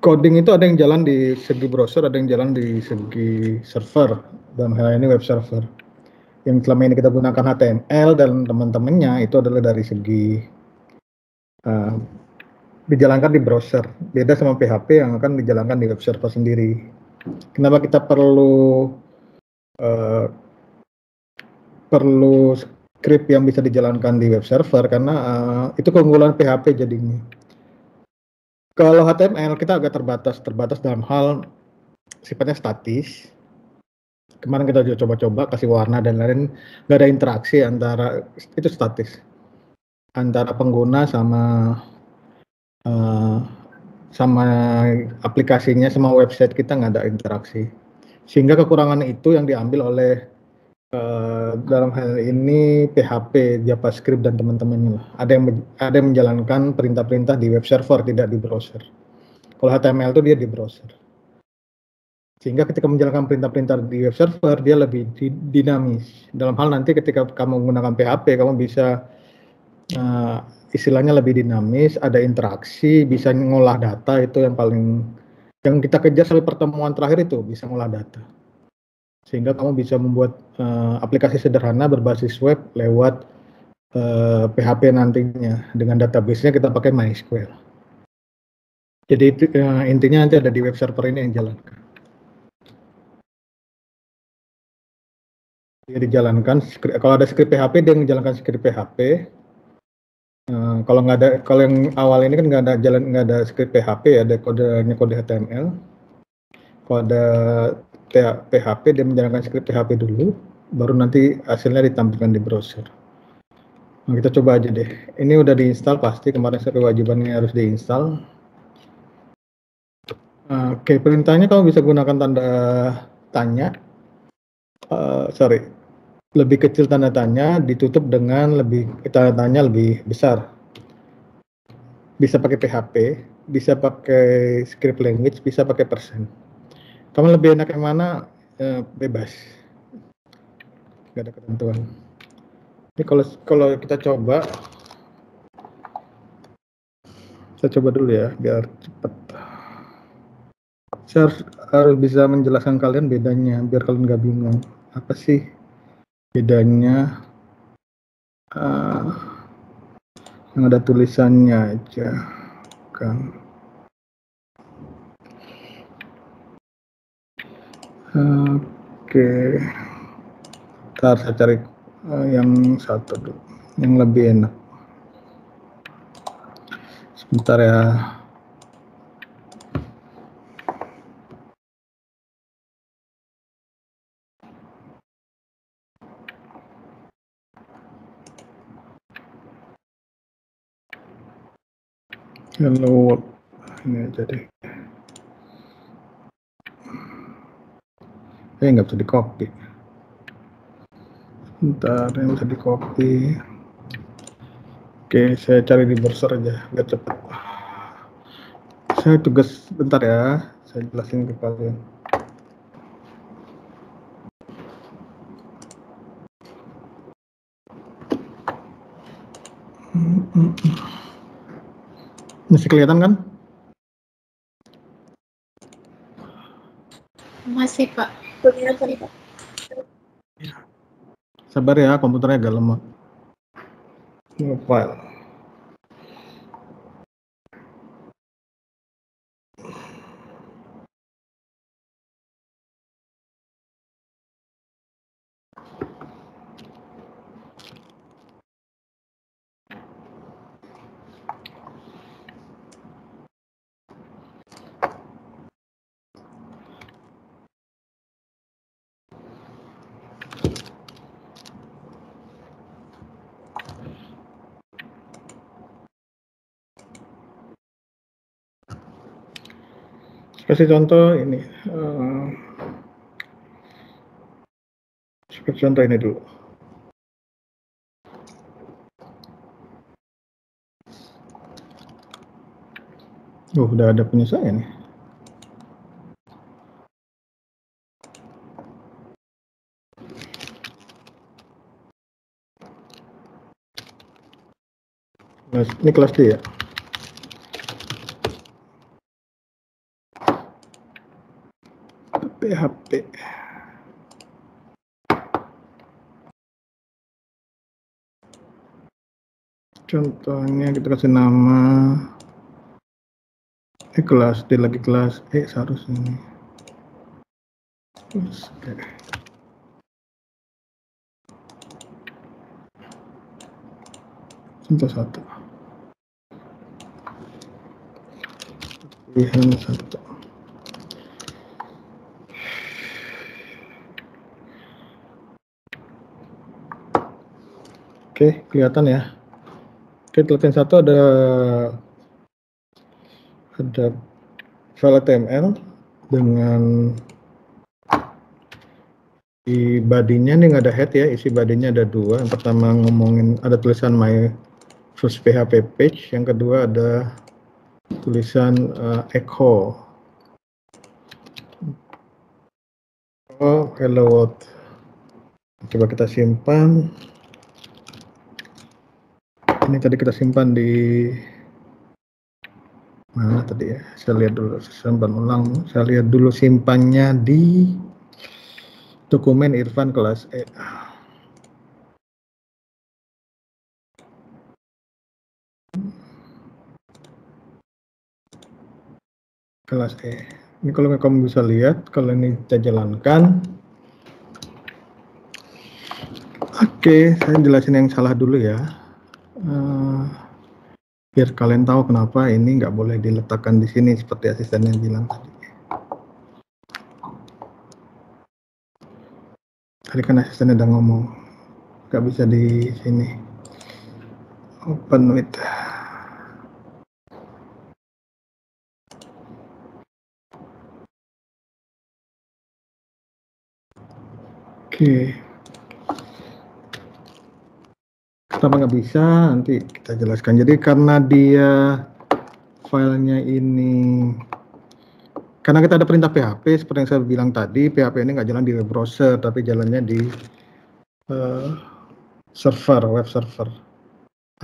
coding itu ada yang jalan di segi browser, ada yang jalan di segi server. Dalam hal ini web server. Yang selama ini kita gunakan HTML dan teman-temannya itu adalah dari segi dijalankan di browser. Beda sama PHP yang akan dijalankan di web server sendiri. Kenapa kita perlu script yang bisa dijalankan di web server? Karena itu keunggulan PHP jadinya. Kalau HTML kita agak terbatas dalam hal sifatnya statis. Kemarin kita coba-coba kasih warna dan lain, nggak ada interaksi antara, itu statis, antara pengguna sama aplikasinya, sama website kita nggak ada interaksi. Sehingga kekurangan itu yang diambil oleh dalam hal ini PHP, JavaScript dan teman-temannya lah. Ada yang menjalankan perintah-perintah di web server, tidak di browser. Kalau HTML itu dia di browser. Sehingga ketika menjalankan perintah-perintah di web server, dia lebih dinamis. Dalam hal nanti ketika kamu menggunakan PHP, kamu bisa istilahnya lebih dinamis, ada interaksi, bisa ngolah data, itu yang kita kejar sampai pertemuan terakhir itu, bisa ngolah data. Sehingga kamu bisa membuat aplikasi sederhana berbasis web lewat PHP nantinya. Dengan database-nya kita pakai MySQL. Jadi itu, intinya nanti ada di web server ini yang jalankan. Dia dijalankan, kalau ada script PHP dia menjalankan script PHP. Kalau yang awal ini kan nggak ada script PHP, ada kode HTML. Kalau ada PHP dia menjalankan script PHP dulu, baru nanti hasilnya ditampilkan di browser. Nah, kita coba aja deh. Ini udah diinstal pasti, kemarin saya kewajibannya harus diinstal. Oke, perintahnya kamu bisa gunakan tanda tanya. Lebih kecil tanda tanya, ditutup dengan tanda tanya lebih besar. Bisa pakai PHP, bisa pakai script language, bisa pakai persen. Kamu lebih enak yang mana? Bebas, nggak ada ketentuan. Ini kalau kita coba, saya coba dulu ya biar cepat. Saya harus bisa menjelaskan kalian bedanya biar kalian nggak bingung. Apa sih bedanya? Yang ada tulisannya aja kan. Oke, ntar saya cari yang satu dulu, yang lebih enak. Sebentar ya. Hello, ini aja deh. Nggak bisa di copy. Bentar, yang bisa di copy. Oke, saya cari di browser aja biar cepat. Saya tugas bentar ya, saya jelasin ke kalian. Masih kelihatan kan? Masih, Pak. Kelihatan, Pak. Sabar ya, komputernya agak lemot. File. Kasih contoh ini. Seperti contoh ini dulu. Udah ada penyesuaian nih. Ini kelas D ya. Contohnya kita kasih nama kelas D lagi kelas E seharusnya. Oke. Contoh 1. Pilihan 1. Oke, kelihatan ya. Oke, telepon 1 ada file HTML dengan di body-nya nih nggak ada head ya, isi body-nya ada 2. Yang pertama ngomongin ada tulisan my first PHP page, yang kedua ada tulisan echo. Oh, hello world. Coba kita simpan. Ini tadi kita simpan di mana tadi ya? Saya lihat dulu, simpan ulang. Saya lihat dulu simpannya di dokumen Irfan kelas E. Kelas E. Ini kalau kamu bisa lihat, kalau ini kita jalankan. Oke, saya jelasin yang salah dulu ya. Biar kalian tahu kenapa ini nggak boleh diletakkan di sini seperti asistennya bilang tadi. Tadi kan asistennya udah ngomong, nggak bisa di sini. Open with. Oke. Kenapa nggak bisa? Nanti kita jelaskan. Jadi karena dia filenya ini, karena kita ada perintah PHP seperti yang saya bilang tadi, PHP ini nggak jalan di web browser, tapi jalannya di server, web server.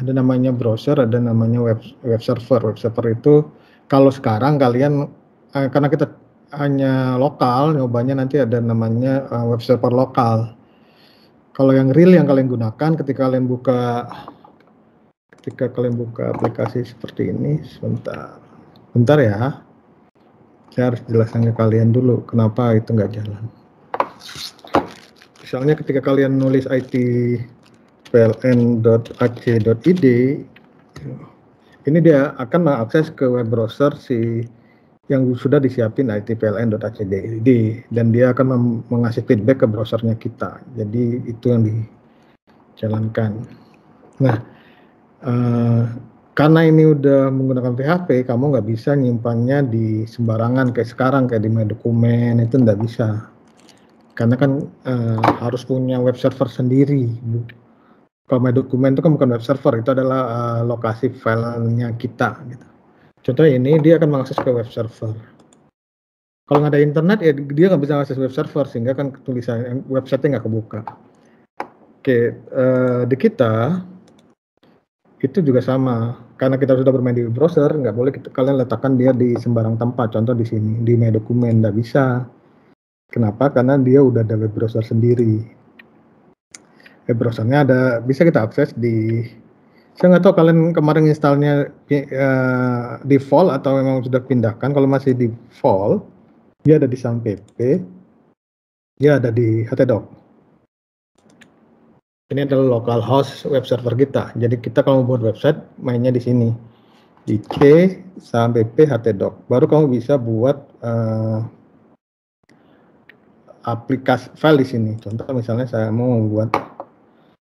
Ada namanya browser, ada namanya web server. Web server itu kalau sekarang kalian karena kita hanya lokal, nyobanya nanti ada namanya web server lokal. Kalau yang real yang kalian gunakan ketika kalian buka aplikasi seperti ini, bentar ya. Saya harus jelaskan ke kalian dulu kenapa itu nggak jalan. Misalnya ketika kalian nulis itpln.ac.id, ini dia akan mengakses ke web browser yang sudah disiapin itpln.ac.id, dan dia akan mengasih feedback ke browsernya kita. Jadi itu yang dijalankan. Nah, karena ini udah menggunakan PHP, kamu nggak bisa nyimpannya di sembarangan kayak sekarang, kayak di My Dokumen, itu nggak bisa. Karena kan harus punya web server sendiri. Kalau My Dokumen itu kan bukan web server, itu adalah lokasi filenya kita. Gitu. Contohnya ini, dia akan mengakses ke web server. Kalau nggak ada internet, ya dia nggak bisa mengakses web server, sehingga kan tulisan website-nya nggak kebuka. Oke, di kita, itu juga sama. Karena kita sudah bermain di browser, nggak boleh kalian letakkan dia di sembarang tempat. Contoh di sini, di My Dokumen, nggak bisa. Kenapa? Karena dia udah ada web browser sendiri. Web browsernya bisa kita akses di. Saya nggak tahu kalian kemarin installnya default atau memang sudah pindahkan. Kalau masih default, dia ada di SAMPP, dia ada di htdoc. Ini adalah localhost web server kita. Jadi kita kalau mau buat website, mainnya di sini. Di C sampai P htdoc. Baru kamu bisa buat aplikasi file di sini. Contoh misalnya saya mau buat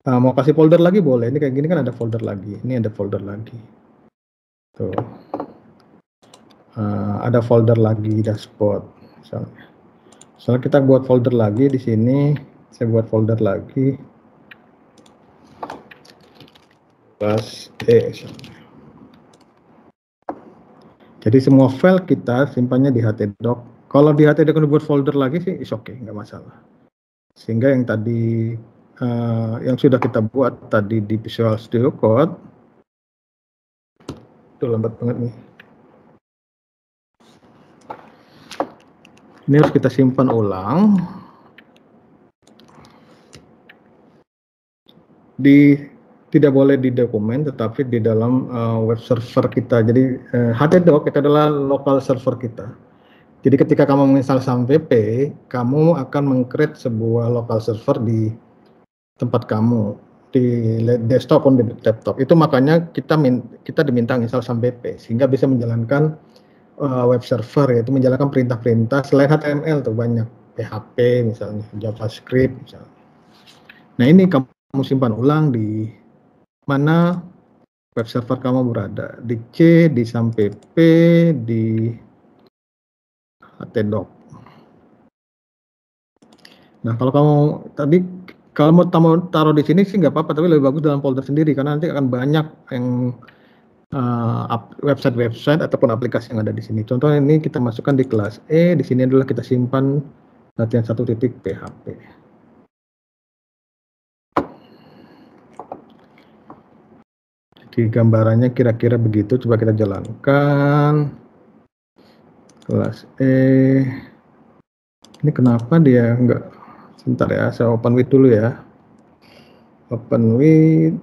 mau kasih folder lagi boleh. Ini kayak gini kan ada folder lagi. Ini ada folder lagi. Tuh. Ada folder lagi dashboard misalnya. Misalnya kita buat folder lagi di sini. Saya buat folder lagi. Kelas E. Jadi semua file kita simpannya di htdoc. Kalau di htdoc buat folder lagi sih is okay, nggak masalah. Sehingga yang tadi yang sudah kita buat tadi di Visual Studio Code itu lambat banget nih. Ini harus kita simpan ulang di tidak boleh di dokumen, tetapi di dalam web server kita. Jadi htdoc itu adalah local server kita. Jadi ketika kamu menginstal SAMPP, kamu akan meng-create sebuah local server di tempat kamu, di desktop maupun di laptop. Itu makanya kita diminta install SAMPP sehingga bisa menjalankan web server, yaitu menjalankan perintah-perintah selain HTML tuh banyak, PHP misalnya, JavaScript misalnya. Nah ini kamu simpan ulang di mana web server kamu berada, di C, di SAMPP, di htdoc. Nah kalau kamu tadi kalau mau taruh di sini sih nggak apa-apa, tapi lebih bagus dalam folder sendiri karena nanti akan banyak yang website-website ataupun aplikasi yang ada di sini. Contohnya ini kita masukkan di kelas E, di sini adalah kita simpan latihan 1.php. Jadi gambarannya kira-kira begitu, coba kita jalankan. Kelas E. Ini kenapa dia enggak? Sebentar ya, saya open with dulu ya. Open with.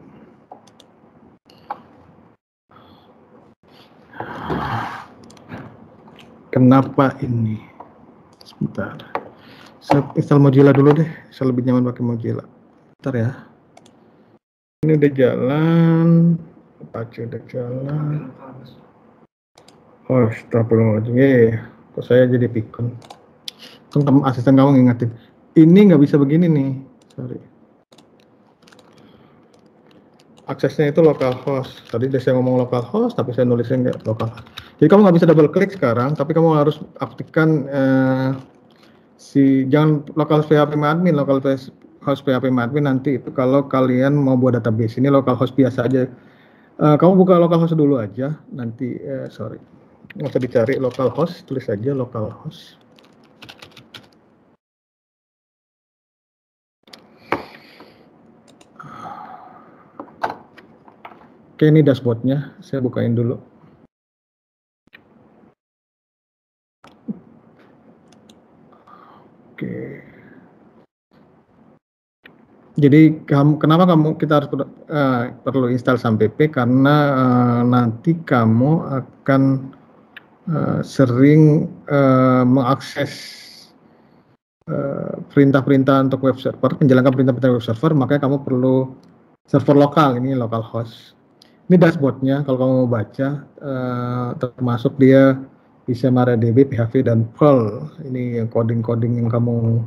Kenapa ini? Sebentar. Saya install Mozilla dulu deh. Saya lebih nyaman pakai Mozilla. Bentar ya. Ini udah jalan. Apache udah jalan. Oh, astagfirullahaladzim. Kok saya jadi pikun. Tunggu asisten kamu ngingetin. Ini nggak bisa begini nih. Sorry. Aksesnya itu localhost. Tadi saya ngomong localhost, tapi saya nulisnya nggak localhost. Jadi kamu nggak bisa double klik sekarang, tapi kamu harus aktifkan jangan localhost php-admin, localhost php-admin nanti itu kalau kalian mau buat database. Ini localhost biasa aja. Kamu buka localhost dulu aja, nanti sorry, nggak usah dicari localhost, tulis aja localhost. Oke, ini dashboardnya, saya bukain dulu. Oke. Jadi kenapa kita harus perlu install SAMPP? Karena nanti kamu akan sering mengakses perintah-perintah untuk web server, menjalankan perintah-perintah web server, makanya kamu perlu server lokal, ini localhost. Ini dashboardnya, kalau kamu mau baca, termasuk dia bisa MariaDB, PHP, dan Perl. Ini yang coding-coding yang kamu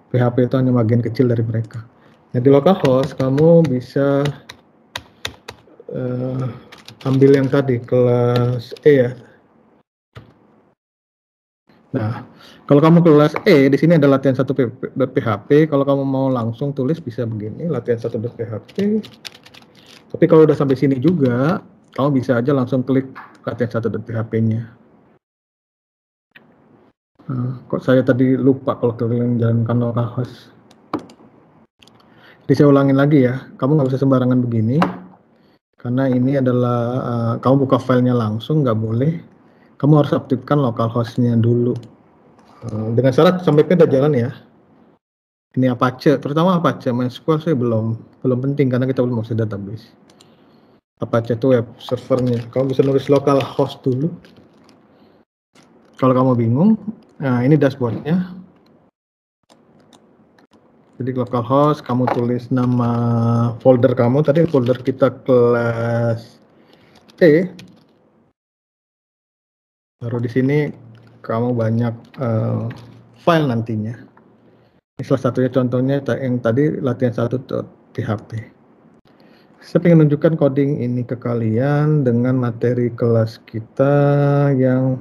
PHP itu hanya bagian kecil dari mereka. Nah, di localhost kamu bisa ambil yang tadi kelas E ya. Nah, kalau kamu kelas E, di sini ada latihan 1.php. Kalau kamu mau langsung tulis bisa begini, latihan 1.php. Tapi kalau udah sampai sini juga, kamu bisa aja langsung klik latihan 1.php-nya. Kok saya tadi lupa kalau kalian jalankan localhost. Jadi saya ulangin lagi ya, kamu nggak bisa sembarangan begini, karena ini adalah kamu buka filenya langsung, nggak boleh. Kamu harus aktifkan localhost-nya dulu. Dengan syarat SAMPP udah jalan ya. Ini Apache, terutama Apache, MySQL saya belum penting karena kita belum masuk database. Apache itu web servernya. Kamu bisa nulis localhost dulu. Kalau kamu bingung, nah ini dashboardnya. Jadi localhost, kamu tulis nama folder kamu. Tadi folder kita kelas E. Baru di sini kamu banyak file nantinya. Ini salah satunya contohnya yang tadi latihan 1.php. Saya ingin menunjukkan coding ini ke kalian dengan materi kelas kita yang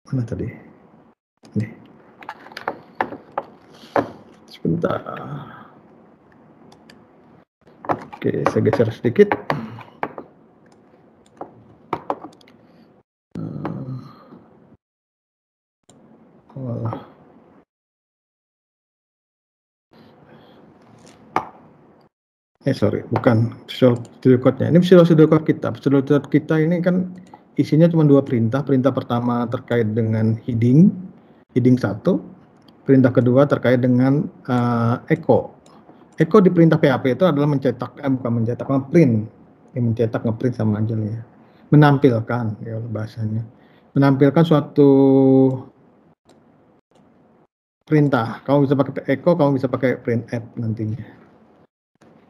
mana tadi? Ini. Sebentar. Oke, saya geser sedikit. Sorry, bukan Visual Studio Code-nya. Ini Visual Studio Code kita. Visual Studio Code kita ini kan isinya cuma dua perintah. Perintah pertama terkait dengan heading 1. Perintah kedua terkait dengan echo. Echo di perintah PHP itu adalah mencetak, bukan mencetak, ngeprint. Mencetak, ngeprint sama aja ya. Menampilkan, ya bahasanya. Menampilkan suatu perintah. Kamu bisa pakai echo, kamu bisa pakai print add nantinya.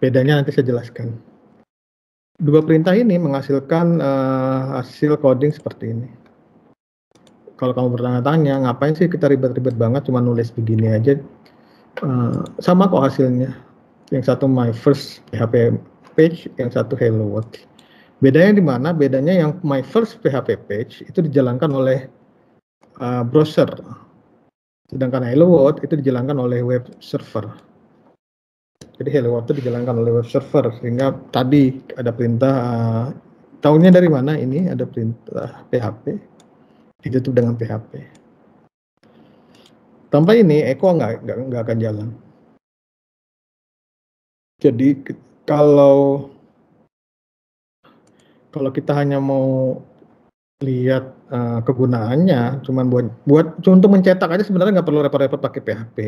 Bedanya nanti saya jelaskan. Dua perintah ini menghasilkan hasil coding seperti ini. Kalau kamu bertanya-tanya, ngapain sih kita ribet-ribet banget cuma nulis begini aja? Sama kok hasilnya. Yang satu my first PHP page, yang satu hello world. Bedanya di mana? Bedanya yang my first PHP page itu dijalankan oleh browser, sedangkan hello world itu dijalankan oleh web server. Jadi hello world itu dijalankan oleh web server, sehingga tadi ada perintah, tahunya dari mana ini ada perintah PHP, ditutup dengan PHP. Tanpa ini echo nggak akan jalan. Jadi kalau kita hanya mau lihat kegunaannya, cuman buat contoh mencetak aja sebenarnya nggak perlu repot-repot pakai PHP.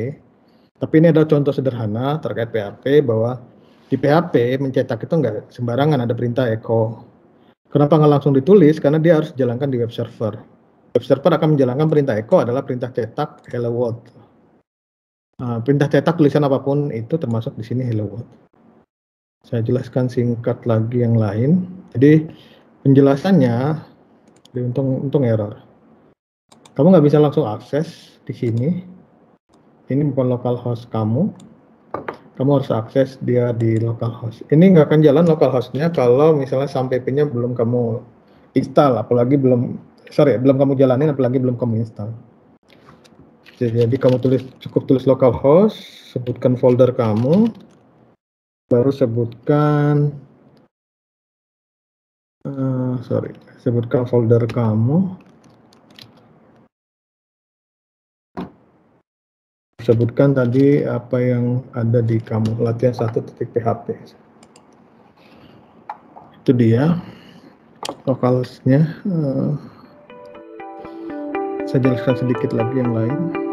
Tapi ini adalah contoh sederhana terkait PHP, bahwa di PHP mencetak itu nggak sembarangan, ada perintah echo. Kenapa nggak langsung ditulis? Karena dia harus dijalankan di web server. Web server akan menjalankan perintah echo adalah perintah cetak hello world. Perintah cetak tulisan apapun itu termasuk di sini hello world. Saya jelaskan singkat lagi yang lain. Jadi penjelasannya, untung error. Kamu nggak bisa langsung akses di sini. Ini bukan localhost kamu. Kamu harus akses dia di localhost. Ini nggak akan jalan localhostnya kalau misalnya sampai PIN-nya belum kamu install, apalagi belum kamu jalanin, apalagi belum kamu install. Jadi kamu cukup tulis localhost, sebutkan folder kamu, baru sebutkan sebutkan folder kamu, sebutkan tadi apa yang ada di kamu, latihan 1.php. Itu dia localhostnya. Saya jelaskan sedikit lagi yang lain.